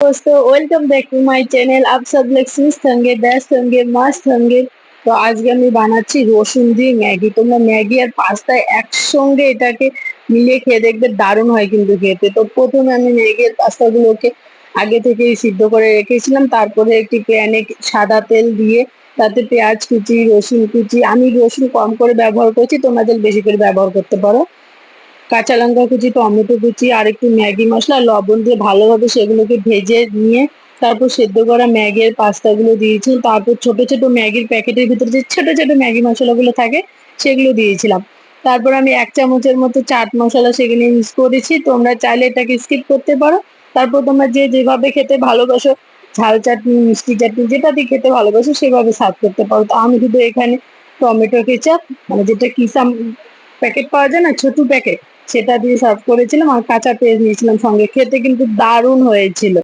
दोस्तों welcome back to my channel. आप सब लोग सुस्त होंगे, ব্যস্ত होंगे, मस्त होंगे। তো আজকে আমি বানাচ্ছি রসুন দিয়ে ম্যাগি। তোমরা ম্যাগি আর পাস্তা একসঙ্গে এটাকে মিলিয়ে খেয়ে দেখবে, দারুণ হয় কিন্তু খেতে। তো প্রথমে আমি ম্যাগি আর পাস্তাগুলোকে আগে থেকেই সিদ্ধ করে রেখেছিলাম। তারপরে একটি প্যানে সাদা তেল দিয়ে তাতে পেঁয়াজ কুচি, রসুন কুচি, আমি রসুন কম করে ব্যবহার করছি, তোমাদের বেশি করে ব্যবহার করতে পারো। কাঁচা লঙ্কা কুচি, টমেটো কুচি আর একটু ম্যাগি মশলা, লবণ দিয়ে ভালোভাবে সেগুলোকে ভেজে নিয়ে তারপর সেদ্ধ করা ম্যাগি আর পাস্তাগুলো দিয়েছি। তারপর ছোট ছোট ম্যাগির প্যাকেটের ভিতরে যে ছোট ছোট ম্যাগি মশলাগুলো থাকে সেগুলো দিয়েছিলাম। তারপর আমি 1 চামচের মতো চাট মশলা সেখানে ইউজ করেছি। তোমরা চাইলে এটাকে স্কিপ করতে পারো। তারপর তোমরা যে যেভাবে খেতে ভালোবাসো, ঝাল চাটনি, মিষ্টি চাটনি যেটা দিয়ে খেতে ভালোবাসো সেভাবে সার্ভ করতে পারো। তো আমি শুধু এখানে টমেটো কেচাপ, মানে যেটা কিসাম প্যাকেট পাওয়া যায় না, ছোট প্যাকেট, সেটা দিয়ে সার্ভ করেছিলাম আর কাঁচা পেঁয়াজ নিয়েছিলাম সঙ্গে। খেতে কিন্তু দারুণ হয়েছিল।